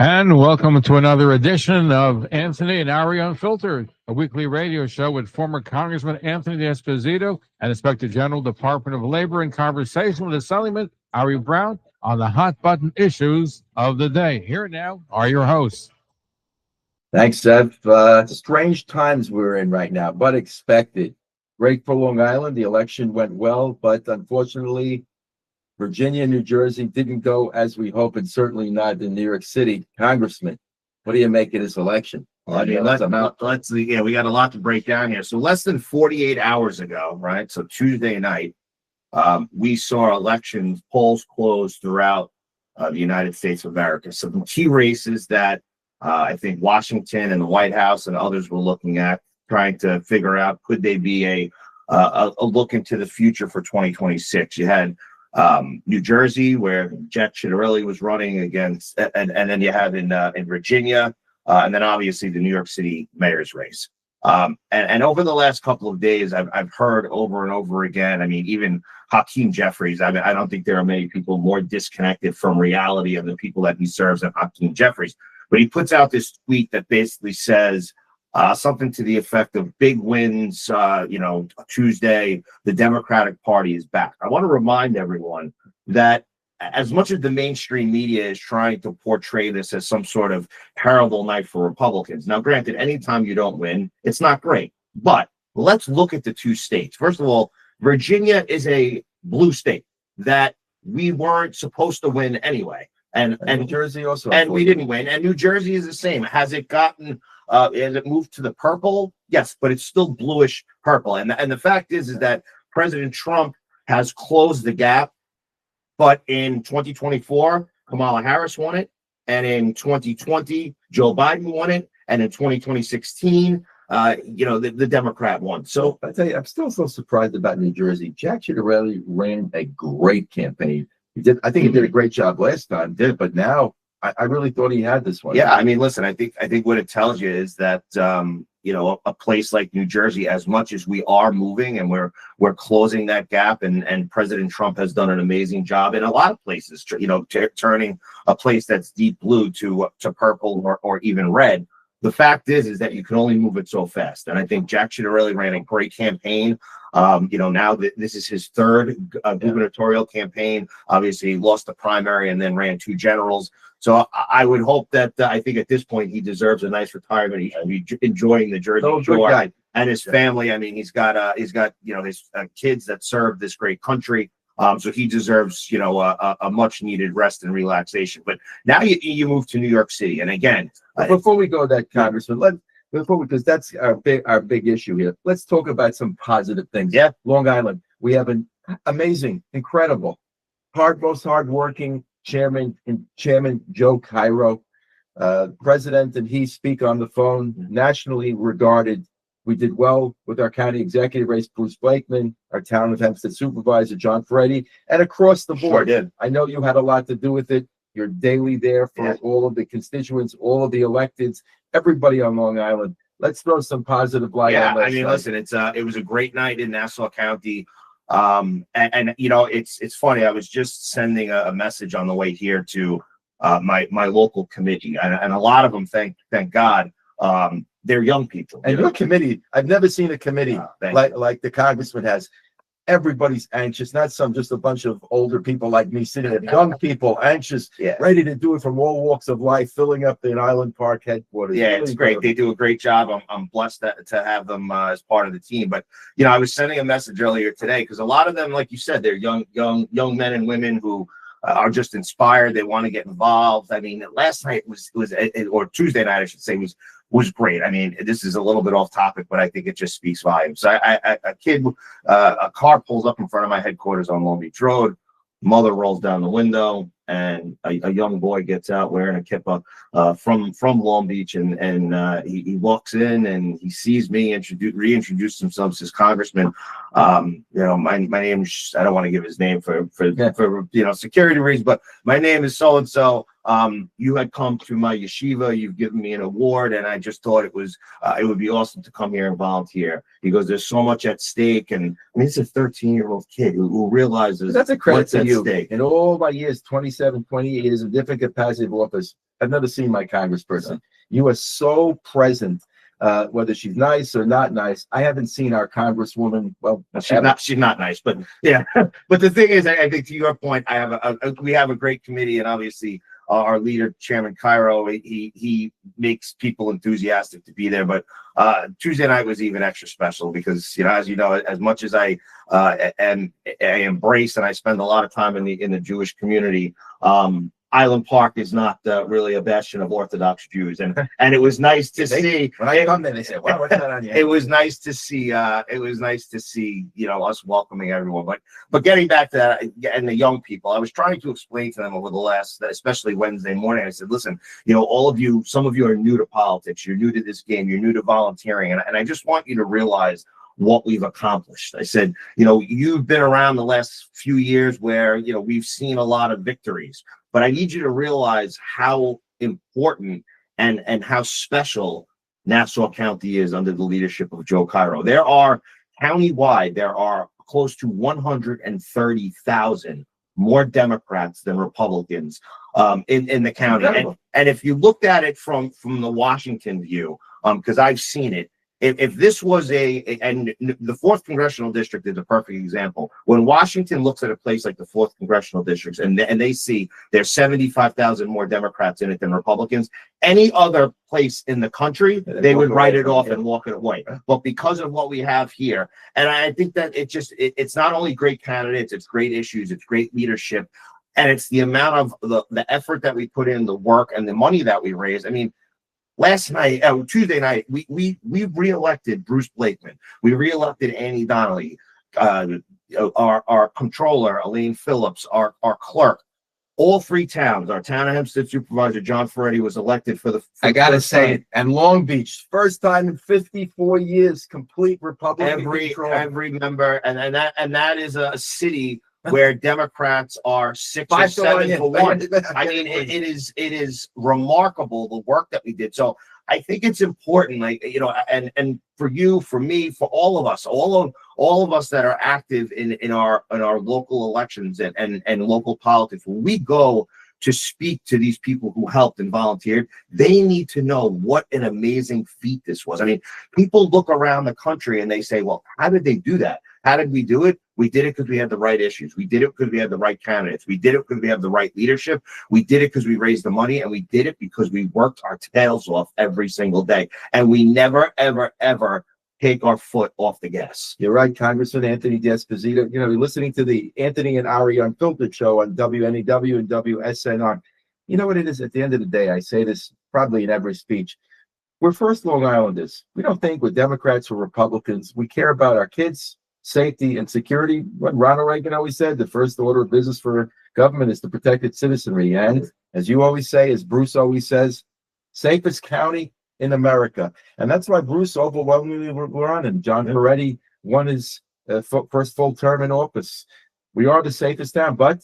And welcome to another edition of Anthony and Ari Unfiltered, a weekly radio show with former Congressman Anthony Esposito and Inspector General, Department of Labor, in conversation with Assemblyman Ari Brown on the hot button issues of the day. Here now are your hosts. Thanks, Seth. Strange times we're in right now, but expected. Great for Long Island. The election went well, but unfortunately, Virginia and New Jersey didn't go as we hoped, and certainly not in New York City. Congressman, what do you make of this election? Well, I mean, we got a lot to break down here. So less than 48 hours ago, right? So Tuesday night, we saw election polls close throughout the United States of America. So the key races that I think Washington and the White House and others were looking at, trying to figure out, could they be a look into the future for 2026? You had New Jersey, where Jack Ciattarelli was running against, and then you have in Virginia, and then obviously the New York City mayor's race. And over the last couple of days, I've heard over and over again. I mean, even Hakeem Jeffries. I mean, I don't think there are many people more disconnected from reality of the people that he serves than Hakeem Jeffries. But he puts out this tweet that basically says something to the effect of big wins, Tuesday, the Democratic Party is back. I want to remind everyone that as much as the mainstream media is trying to portray this as some sort of terrible night for Republicans. Now, granted, anytime you don't win, it's not great. But let's look at the two states. First of all, Virginia is a blue state that we weren't supposed to win anyway. And New Jersey also. And we didn't win. And New Jersey is the same. Has it moved to the purple? Yes, but it's still bluish purple. And the fact is that President Trump has closed the gap. But in 2024, Kamala Harris won it. And in 2020, Joe Biden won it. And in 2016, the Democrat won. So I tell you, I'm still so surprised about New Jersey. Jack Ciattarelli ran a great campaign. I think he did a great job last time, but now I really thought he had this one. Yeah, I mean, listen, I think what it tells you is that a place like New Jersey, as much as we are moving and we're closing that gap, and President Trump has done an amazing job in a lot of places, turning a place that's deep blue to purple or even red. The fact is that you can only move it so fast, and I think Jack Ciattarelli ran a great campaign. Now that this is his third gubernatorial campaign. Obviously, he lost the primary and then ran two generals. So I would hope that I think at this point he deserves a nice retirement. He should be enjoying the Jersey Shore and his family. I mean, he's got his kids that serve this great country. So he deserves a much needed rest and relaxation. But now you move to New York City, and again, before we go that, Congressman, because that's our big issue here. Let's talk about some positive things. Yeah, Long Island, we have an amazing, incredible, most hardworking Chairman Joe Cairo, President, and he speak on the phone. Nationally regarded. We did well with our county executive race, Bruce Blakeman, our town of Hempstead supervisor, John Ferretti, and across the board. Sure did. I know you had a lot to do with it. You're daily there for all of the constituents, all of the electeds, everybody on Long Island. Let's throw some positive light on that. I mean, listen, it was a great night in Nassau County. It's funny. I was just sending a message on the way here to my local committee, and a lot of them, thank God, they're young people. And your committee, I've never seen a committee like the Congressman has. Everybody's anxious, not just a bunch of older people like me sitting there, young people anxious, ready to do it from all walks of life, filling up the Island Park headquarters. Yeah, it's great. They do a great job. I'm blessed to have them as part of the team. But I was sending a message earlier today because a lot of them, like you said, they're young men and women who are just inspired. They want to get involved. I mean, last night or Tuesday night, I should say, was great. I mean, this is a little bit off topic, but I think it just speaks volumes. So a car pulls up in front of my headquarters on Long Beach Road. Mother rolls down the window, and a young boy gets out wearing a kippah from Long Beach, and he walks in and he sees me, reintroduced himself as Congressman. My name's, I don't want to give his name for security reasons, but my name is so and so. You had come to my yeshiva, you've given me an award, and I just thought it would be awesome to come here and volunteer. He goes, there's so much at stake, and I mean, it's a 13-year-old kid who realizes that's a credit to you. Stake. In all my years, 20 years of different capacity of office, I've never seen my congressperson. You are so present, whether she's nice or not nice. I haven't seen our congresswoman. Well, she's not nice, but yeah. But the thing is, I think to your point, I have we have a great committee, and obviously our leader, Chairman Cairo, he makes people enthusiastic to be there. But Tuesday night was even extra special because, as you know, as much as I embrace and I spend a lot of time in the Jewish community, Island Park is not really a bastion of Orthodox Jews, and it was nice to see. When I come there, they say, "Wow, what's that on you?" It was nice to see. Us welcoming everyone. But getting back to that, and the young people, I was trying to explain to them over the last, especially Wednesday morning. I said, "Listen, all of you, some of you are new to politics. You're new to this game. You're new to volunteering, and I just want you to realize what we've accomplished." I said, you've been around the last few years where we've seen a lot of victories. But I need you to realize how important and how special Nassau County is under the leadership of Joe Cairo. There are countywide, there are close to 130,000 more Democrats than Republicans in the county. And if you looked at it from the Washington view, because I've seen it, if this was and the 4th Congressional District is a perfect example. When Washington looks at a place like the 4th Congressional District and they see there's 75,000 more Democrats in it than Republicans, any other place in the country, they would write it off and walk it away. But because of what we have here, and I think that it's not only great candidates, it's great issues, it's great leadership, and it's the amount of the effort that we put in, the work and the money that we raise. I mean, Tuesday night, we reelected Bruce Blakeman. We reelected Annie Donnelly, our controller, Elaine Phillips, our clerk. All 3 towns, our town of Hempstead supervisor, John Ferretti, was elected for the I got to say it. And Long Beach, first time in 54 years, complete Republican control. Every member, and that is a city where Democrats are 6 or 7 to 1. I mean, it is remarkable the work that we did. So I think it's important, and for you, for me, for all of us, all of us that are active in our local elections and local politics. When we go to speak to these people who helped and volunteered, they need to know what an amazing feat this was. I mean, people look around the country and they say, well, how did they do that? How did we do it? We did it because we had the right issues. We did it because we had the right candidates. We did it because we have the right leadership. We did it because we raised the money, and we did it because we worked our tails off every single day. And we never, ever, ever take our foot off the gas. You're right, Congressman Anthony D'Esposito. You're listening to the Anthony and Ari Unfiltered show on WNEW and WSNR. You know what it is? At the end of the day, I say this probably in every speech. We're first Long Islanders. We don't think we're Democrats or Republicans. We care about our kids, safety, and security. What Ronald Reagan always said, the first order of business for government is to protect its citizenry. And as you always say, as Bruce always says, safest county in America. And that's why Bruce overwhelmingly won, and John Ferretti won his first full term in office. We are the safest town, but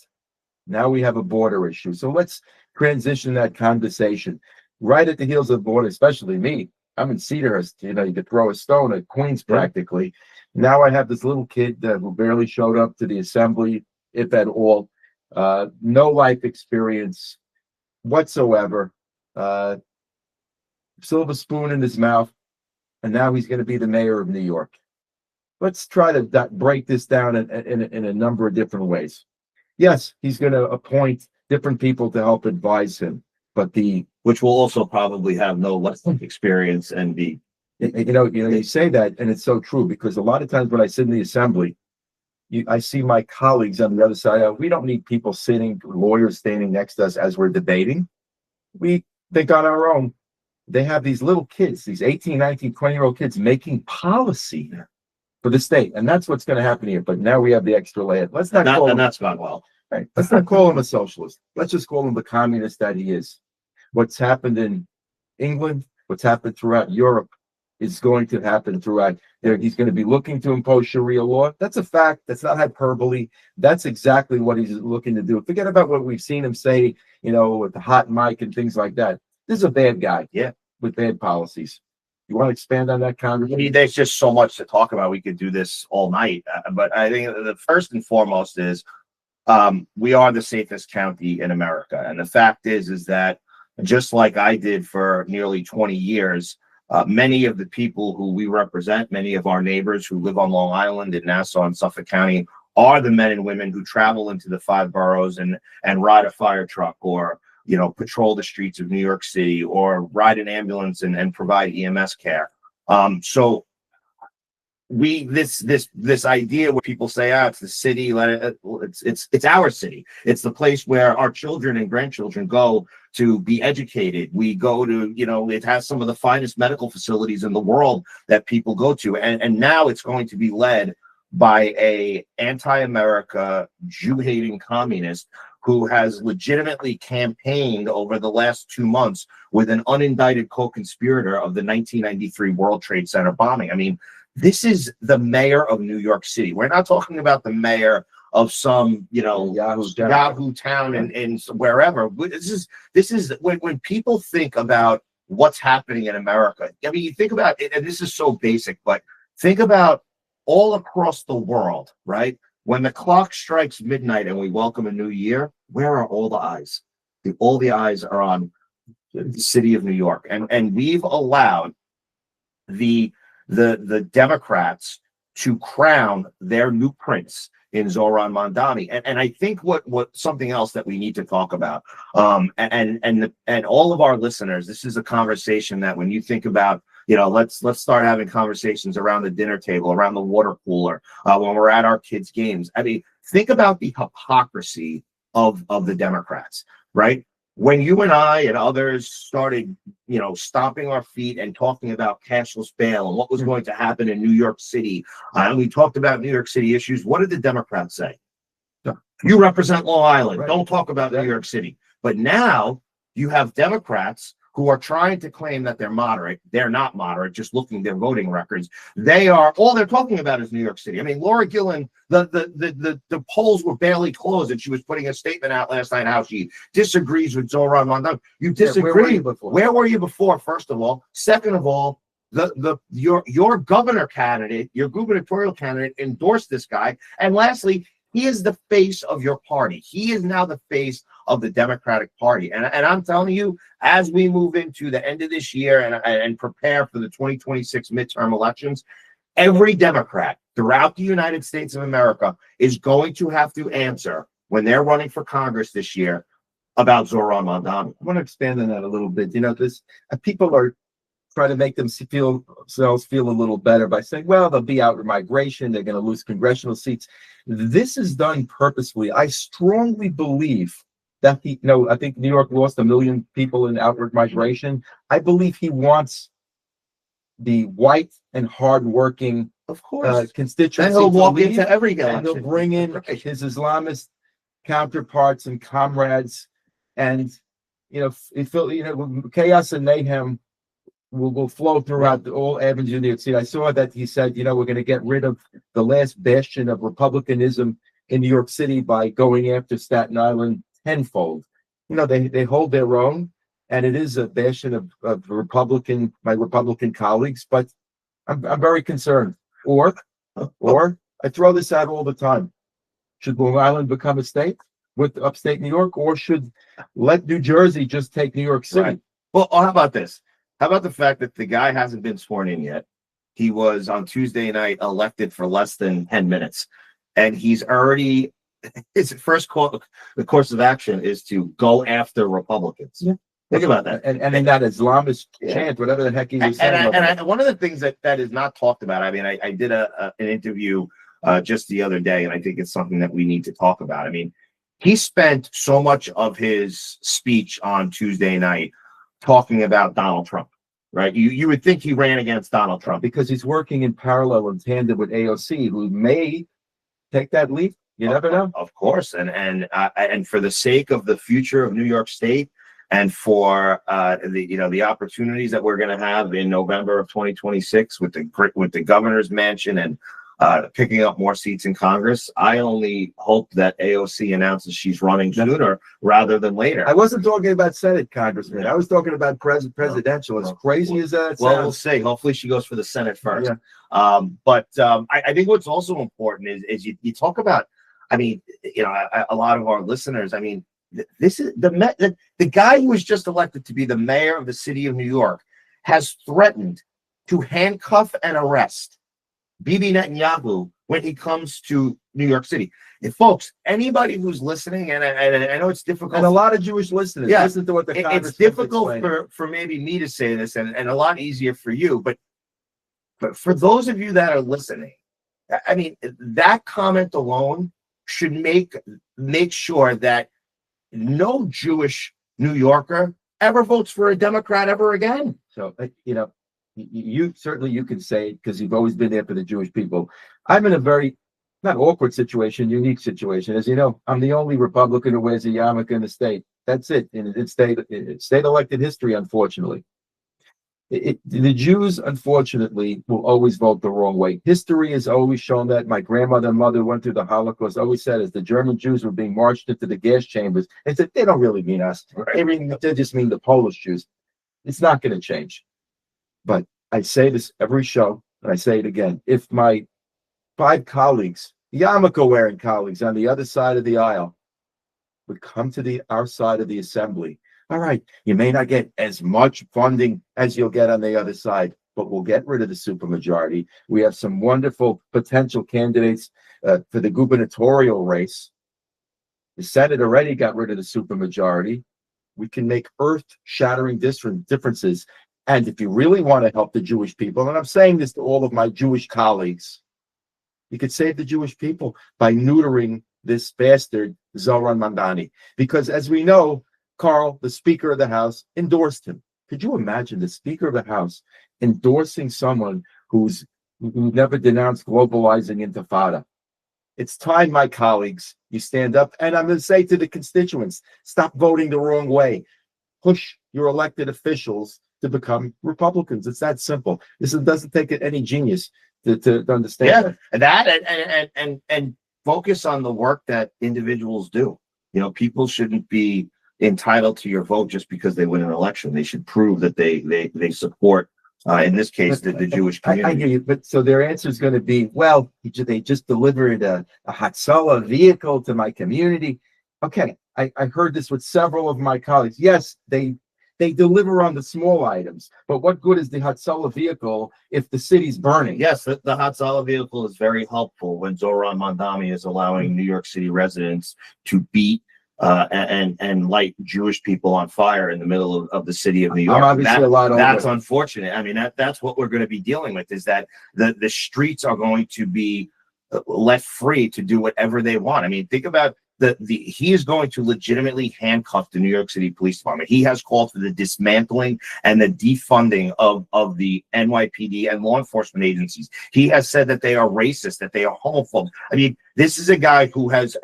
now we have a border issue. So let's transition that conversation. Right at the heels of the border, especially me, I'm in Cedarhurst. You could throw a stone at Queens practically. Now I have this little kid who barely showed up to the assembly, if at all. No life experience whatsoever. Silver spoon in his mouth, and now he's going to be the mayor of New York. Let's try to break this down in a number of different ways. Yes, he's going to appoint different people to help advise him, but which will also probably have no life experience and be. You say that, and it's so true, because a lot of times when I sit in the assembly, I see my colleagues on the other side. We don't need people lawyers standing next to us as we're debating. We think on our own. They have these little kids, these 18, 19, 20-year-old kids making policy for the state. And that's what's going to happen here. But now we have the extra layer. Let's not call him. And that's gone well. Right. Let's not call him a socialist. Let's just call him the communist that he is. What's happened in England, what's happened throughout Europe, is going to happen throughout there. He's going to be looking to impose Sharia law. That's a fact. That's not hyperbole. That's exactly what he's looking to do. Forget about what we've seen him say, with the hot mic and things like that. This is a bad guy, with bad policies. You want to expand on that, Congressman? There's just so much to talk about. We could do this all night. But I think the first and foremost is we are the safest county in America. And the fact is that just like I did for nearly 20 years. Many of the people who we represent, many of our neighbors who live on Long Island in Nassau and Suffolk County, are the men and women who travel into the 5 boroughs and ride a fire truck, or patrol the streets of New York City, or ride an ambulance and provide EMS care. So this idea where people say, it's the city, it's our city. It's the place where our children and grandchildren go to be educated. We go to, it has some of the finest medical facilities in the world that people go to. And now it's going to be led by a anti-America, Jew-hating communist who has legitimately campaigned over the last 2 months with an unindicted co-conspirator of the 1993 World Trade Center bombing. I mean, this is the mayor of New York City. We're not talking about the mayor of some, Yahoo town and wherever. This is when people think about what's happening in America. I mean, you think about it, and this is so basic, but think about all across the world, right? When the clock strikes midnight and we welcome a new year, where are all the eyes? All the eyes are on the city of New York, and we've allowed the Democrats to crown their new prince in Zoran Mandani. And I think what something else that we need to talk about, and all of our listeners, this is a conversation that when you think about, let's start having conversations around the dinner table, around the water cooler, when we're at our kids' games. I mean, think about the hypocrisy of the Democrats, right? When you and I and others started, stomping our feet and talking about cashless bail and what was going to happen in New York City, and we talked about New York City issues, what did the Democrats say? You represent Long Island. Right. Don't talk about New York City. But now you have Democrats who are trying to claim that they're moderate. They're not moderate, just looking at their voting records. All they're talking about is New York City. I mean, Laura Gillen, the polls were barely closed, and she was putting a statement out last night how she disagrees with Zoran Mandani. You disagree. Where were you before? Where were you before, first of all? Second of all, your governor candidate, your gubernatorial candidate endorsed this guy. And lastly, he is the face of your party. He is now the face of the Democratic Party. And I'm telling you, as we move into the end of this year and prepare for the 2026 midterm elections, every Democrat throughout the United States of America is going to have to answer when they're running for Congress this year about Zoran Mandani. I want to expand on that a little bit. People are trying to make themselves feel a little better by saying, well, they'll be out in migration, they're going to lose congressional seats. This is done purposefully. I strongly believe that I think New York lost 1 million people in outward migration. I believe he wants the white and hardworking, of course, constituency. And he'll walk into every election. And he'll bring in his Islamist counterparts and comrades, and chaos and mayhem will flow throughout all avenues of New York City. I saw that he said, we're going to get rid of the last bastion of republicanism in New York City by going after Staten Island tenfold. They hold their own, and it is a bastion of my Republican colleagues, but I'm very concerned. Or I throw this out all the time. Should Long Island become a state with upstate New York, or should let New Jersey just take New York City? Right. Well, how about this? How about the fact that the guy hasn't been sworn in yet? He was on Tuesday night elected for less than 10 minutes. And he's already, his first the course of action is to go after Republicans. Yeah. Think about that. And in that Islamist chant, whatever the heck he was saying. And one of the things that is not talked about, I mean, I did an interview just the other day, and I think it's something that we need to talk about. I mean, he spent so much of his speech on Tuesday night talking about Donald Trump, right? You would think he ran against Donald Trump because he's working in parallel and tandem with AOC, who may take that leap. You never know. Of course, and for the sake of the future of New York State, and for the opportunities that we're going to have in November of 2026 with the governor's mansion and picking up more seats in Congress, I only hope that AOC announces she's running sooner rather than later. I wasn't talking about Senate, Congressman. I was talking about presidential. As crazy as that well, sounds. we'll see. Hopefully she goes for the Senate first. Yeah. But I think what's also important is you talk about, I mean, a lot of our listeners, I mean, This is the guy who was just elected to be the mayor of the city of New York has threatened to handcuff and arrest Bibi Netanyahu when he comes to New York City. And folks, anybody who's listening, and I know it's difficult, And a lot of Jewish listeners listen to what the Congressman it's difficult for maybe me to say this, and a lot easier for you, but for those of you that are listening, I mean, that comment alone should make sure that no Jewish New Yorker ever votes for a Democrat ever again. So, you certainly you can say it because you've always been there for the Jewish people. I'm in a very not awkward situation, unique situation. As you know, I'm the only Republican who wears a yarmulke in the state. That's it. And it's state elected history, unfortunately. The Jews, unfortunately, will always vote the wrong way. History has always shown that. My grandmother and mother went through the Holocaust, always said as the German Jews were being marched into the gas chambers, they said, they don't really mean us. They just mean the Polish Jews. It's not going to change. But I say this every show, and I say it again. If my 5 colleagues, yarmulke-wearing colleagues on the other side of the aisle, would come to our side of the assembly, all right, you may not get as much funding as you'll get on the other side, but we'll get rid of the supermajority. We have some wonderful potential candidates for the gubernatorial race. The Senate already got rid of the supermajority. We can make earth-shattering differences. And if you really want to help the Jewish people, and I'm saying this to all of my Jewish colleagues, you could save the Jewish people by neutering this bastard, Zohran Mamdani. Because as we know, Carl, the Speaker of the House, endorsed him. Could you imagine the Speaker of the House endorsing someone who never denounced globalizing intifada? It's time, my colleagues, you stand up. And I'm going to say to the constituents, stop voting the wrong way. Push your elected officials to become Republicans. It's that simple. This doesn't take any genius to understand. Yeah, that and focus on the work that individuals do. You know, people shouldn't be entitled to your vote just because they win an election. They should prove that they support, in this case, the Jewish community. I hear you, but so their answer is going to be, well, they just delivered a Hatzalah vehicle to my community. Okay, I heard this with several of my colleagues. Yes, they deliver on the small items, but what good is the Hatzalah vehicle if the city's burning? Yes, the Hatzalah vehicle is very helpful when Zohran Mamdani is allowing New York City residents to beat and light Jewish people on fire in the middle of the city of New York. That's unfortunate. I mean, that's what we're going to be dealing with, is that the streets are going to be left free to do whatever they want. I mean, think about he is going to legitimately handcuff the New York City Police Department. He has called for the dismantling and the defunding of the NYPD and law enforcement agencies. He has said that they are racist, that they are homophobic. I mean, this is a guy who has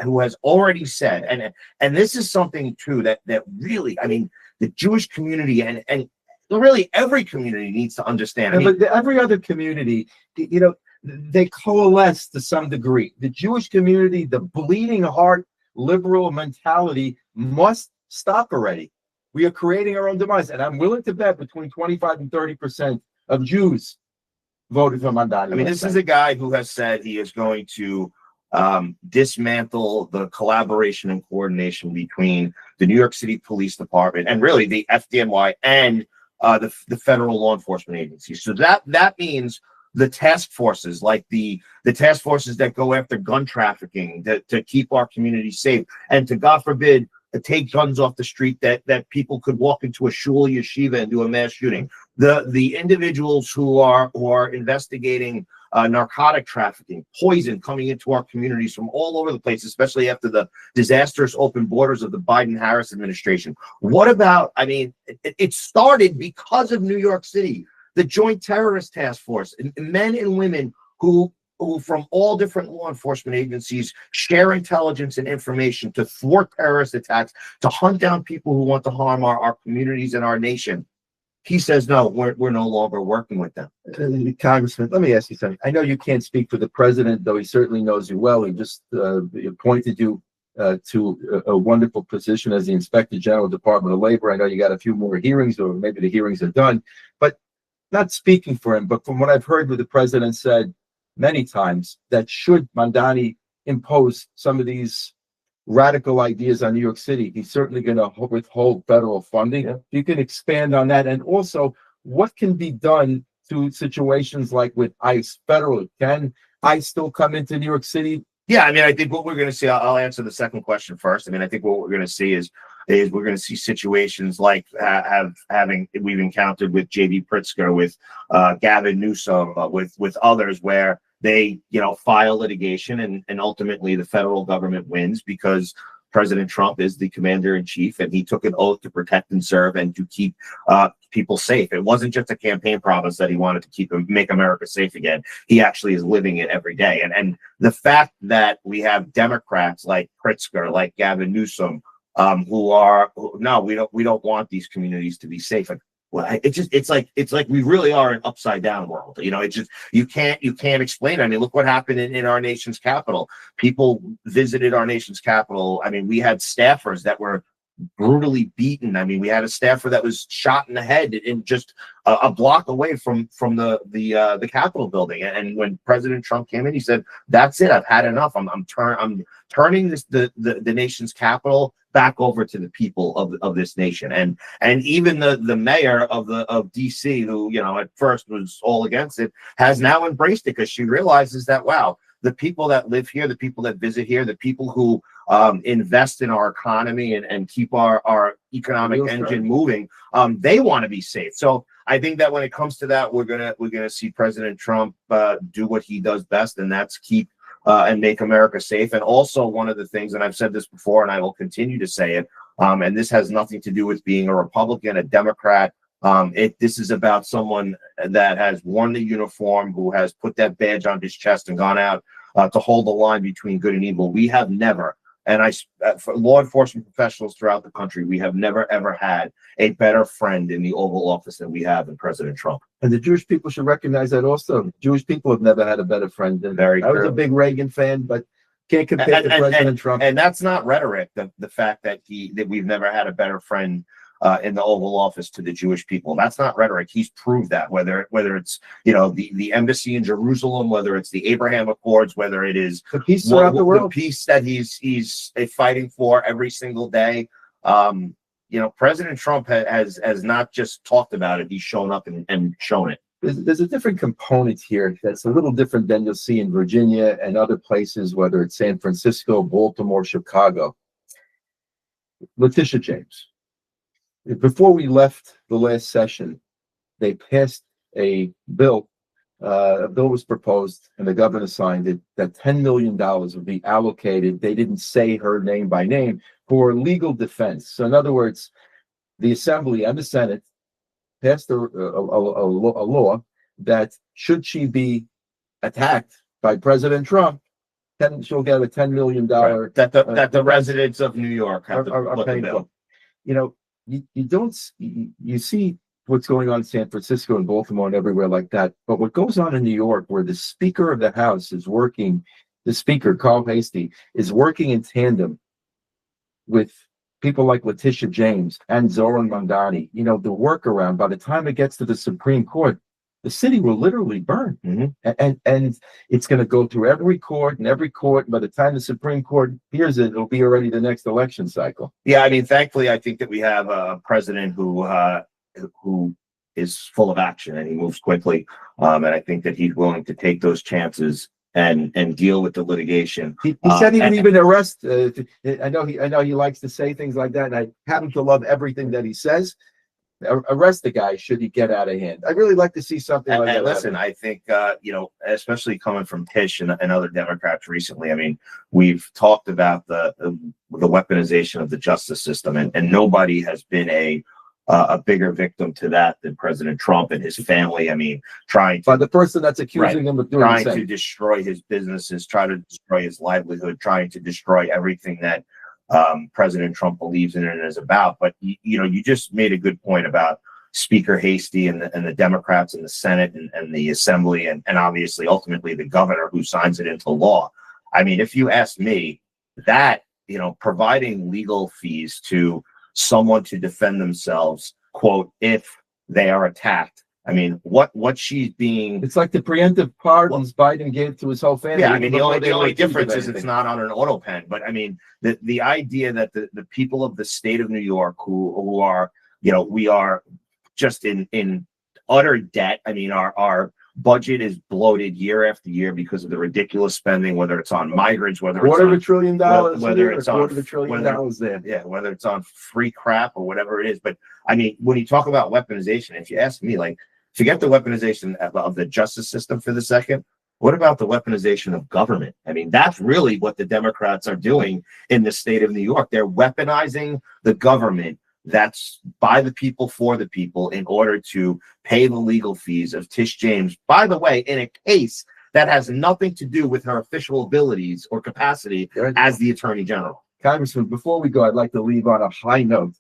already said, and this is something too that really, I mean, the Jewish community and really every community needs to understand. But every other community, they coalesce to some degree. The Jewish community, the bleeding heart liberal mentality must stop already. We are creating our own demise, and I'm willing to bet between 25 and 30% of Jews voted for Mamdani. I mean, this is a guy who has said he is going to dismantle the collaboration and coordination between the New York City Police Department and really the FDNY and the federal law enforcement agencies. So that means the task forces, like the task forces that go after gun trafficking, to keep our community safe, and to, God forbid, take guns off the street that people could walk into a shul yeshiva and do a mass shooting. The individuals who are investigating narcotic trafficking, poison coming into our communities from all over the place, especially after the disastrous open borders of the Biden-Harris administration. What about, I mean, it started because of New York City. The Joint Terrorist Task Force, and men and women who from all different law enforcement agencies share intelligence and information to thwart terrorist attacks, to hunt down people who want to harm our communities and our nation. He says, no, we're no longer working with them. Congressman, let me ask you something. I know you can't speak for the president, though he certainly knows you well. He just appointed you to a wonderful position as the Inspector General of the Department of Labor. I know you got a few more hearings, or maybe the hearings are done, but not speaking for him, but from what I've heard, what the president said many times, that should Mamdani impose some of these radical ideas on New York City. He's certainly going to withhold federal funding. Yeah. You can expand on that. And also, what can be done to situations like with ICE federal? Can ICE still come into New York City? Yeah, I mean, I think what we're going to see, I'll answer the second question first. I mean, I think what we're going to see is we're going to see situations like we've encountered with J.B. Pritzker, with Gavin Newsom, with others, where they, file litigation and ultimately the federal government wins because President Trump is the commander in chief and he took an oath to protect and serve and to keep people safe. It wasn't just a campaign promise that he wanted to make America safe again. He actually is living it every day. And the fact that we have Democrats like Pritzker, like Gavin Newsom, we don't want these communities to be safe. Well, it's like we really are an upside down world. It's just you can't explain it. I mean, look what happened in our nation's capital. People visited our nation's capital. I mean, we had staffers that were brutally beaten. I mean, we had a staffer that was shot in the head in just a block away from the Capitol building. And when President Trump came in, he said, "That's it. I've had enough. I'm turning the nation's capital back over to the people of this nation." And even the mayor of DC, who at first was all against it, has now embraced it because she realizes that, wow, the people that live here, the people that visit here, the people who invest in our economy and keep our economic engine moving, they want to be safe. So I think that when it comes to that, we're gonna see President Trump do what he does best, and that's keep and make America safe. And also, one of the things, and I've said this before, and I will continue to say it, and this has nothing to do with being a Republican, a Democrat. This is about someone that has worn the uniform, who has put that badge on his chest and gone out to hold the line between good and evil. We have never, and for law enforcement professionals throughout the country, we have never, ever had a better friend in the Oval Office than we have in President Trump. And the Jewish people should recognize that also. Jewish people have never had a better friend than Very I was true. a big Reagan fan, but can't compare to President Trump. And that's not rhetoric. The fact that we've never had a better friend in the Oval Office to the Jewish people. That's not rhetoric. He's proved that, whether it's the embassy in Jerusalem, whether it's the Abraham Accords, whether it is the peace throughout the world, the peace that he's fighting for every single day. President Trump has not just talked about it; he's shown up and shown it. There's a different component here that's a little different than you'll see in Virginia and other places, whether it's San Francisco, Baltimore, Chicago. Letitia James. Before we left the last session, they passed a bill. A bill was proposed, and the governor signed it, that $10 million would be allocated. They didn't say her name by name, for legal defense. So in other words, the Assembly and the Senate passed a law that should she be attacked by President Trump, then she'll get a $10 million. Right. That the residents of New York have to foot the bill. You see what's going on in San Francisco and Baltimore and everywhere like that. But what goes on in New York, where the Speaker of the House is working, the Speaker, Carl Hastie, is working in tandem with people like Letitia James and Zoran Mandani, the workaround, by the time it gets to the Supreme Court, the city will literally burn. Mm-hmm. And it's going to go through every court, and by the time the Supreme Court hears it, it'll be already the next election cycle. Yeah, I mean, thankfully, I think that we have a president who is full of action and he moves quickly. And I think that he's willing to take those chances and deal with the litigation. He said he would even arrest. I know he likes to say things like that, and I happen to love everything that he says. Arrest the guy should he get out of hand. I'd really like to see something like that. Listen, I think especially coming from Tish and other Democrats recently. I mean, we've talked about the weaponization of the justice system, and nobody has been a bigger victim to that than President Trump and his family. I mean, by the person that's accusing him of doing trying to destroy his businesses, trying to destroy his livelihood, trying to destroy everything that President Trump believes in and is about. But you just made a good point about Speaker Hastie and the Democrats in the Senate and the Assembly, and obviously ultimately the governor who signs it into law. I mean, if you ask me, that providing legal fees to someone to defend themselves, quote, if they are attacked, I mean, what she's being. It's like the preemptive pardons Biden gave to his whole family. Yeah, I mean, the before only, they the were only accused of difference is anything. it's not on an auto pen. But I mean, the idea that the people of the state of New York who are, we are just in utter debt. I mean, our budget is bloated year after year because of the ridiculous spending, whether it's on migrants, whether it's $250 on billion, whether it's on $250 billion there. yeah, whether it's on free crap or whatever it is. But I mean, when you talk about weaponization, if you ask me, like, forget the weaponization of the justice system for the second. What about the weaponization of government? I mean, that's really what the Democrats are doing in the state of New York. They're weaponizing the government that's by the people for the people in order to pay the legal fees of Tish James, by the way, in a case that has nothing to do with her official abilities or capacity as the attorney general. Congressman, before we go, I'd like to leave on a high note.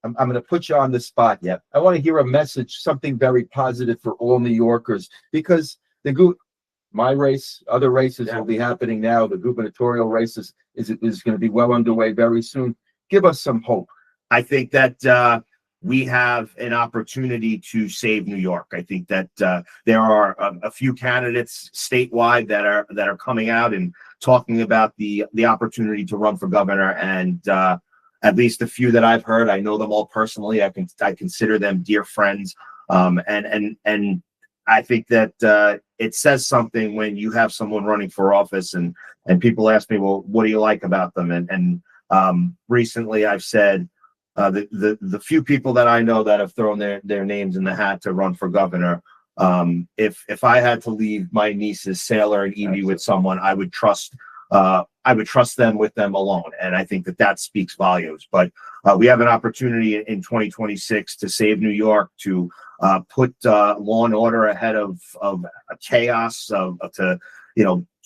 I'm going to put you on the spot. Yep. I want to hear a message, something very positive for all New Yorkers, because my race, other races will be happening now. The gubernatorial race is going to be well underway very soon. Give us some hope. I think that we have an opportunity to save New York. I think that there are a few candidates statewide that are coming out and talking about the opportunity to run for governor, and at least a few that I've heard, I know them all personally. I consider them dear friends, and I think that it says something when you have someone running for office, and people ask me, well, what do you like about them? And recently I've said, the few people that I know that have thrown their names in the hat to run for governor, if I had to leave my nieces Sailor and Evie with someone, I would trust them with them alone, and I think that speaks volumes. But we have an opportunity in 2026 to save New York, to put law and order ahead of chaos, to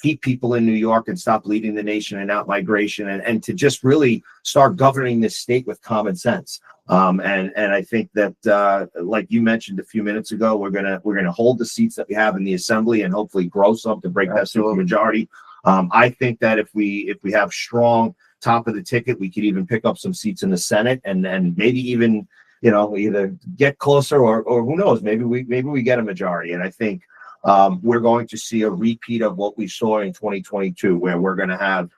keep people in New York and stop leading the nation in out migration, and to just really start governing this state with common sense. And I think that, like you mentioned a few minutes ago, we're gonna hold the seats that we have in the assembly and hopefully grow some to break that super majority. I think that if we have strong top of the ticket, we could even pick up some seats in the Senate, and maybe even either get closer or who knows, maybe we get a majority. And I think we're going to see a repeat of what we saw in 2022, where we're going to have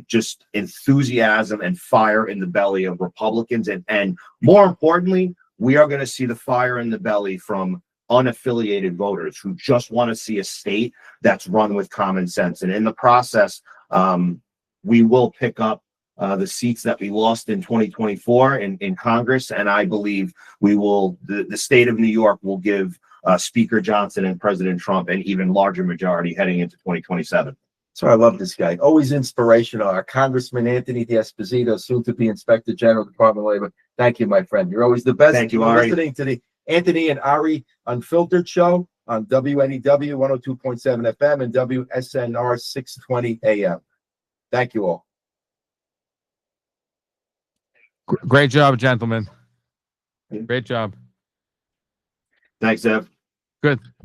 just enthusiasm and fire in the belly of Republicans, and more importantly, we are going to see the fire in the belly from unaffiliated voters who just want to see a state that's run with common sense. And in the process, we will pick up the seats that we lost in 2024 in Congress, and I believe the state of New York will give Speaker Johnson and President Trump an even larger majority heading into 2027. So I love this guy. Always inspirational. Our Congressman Anthony Esposito, soon to be Inspector General, Department of Labor. Thank you, my friend. You're always the best. Thank you, You're Ari. listening to the Anthony and Ari Unfiltered show on WNEW 102.7 FM and WSNR 620 AM. Thank you all. Great job, gentlemen. Great job. Thanks, Ev. Good.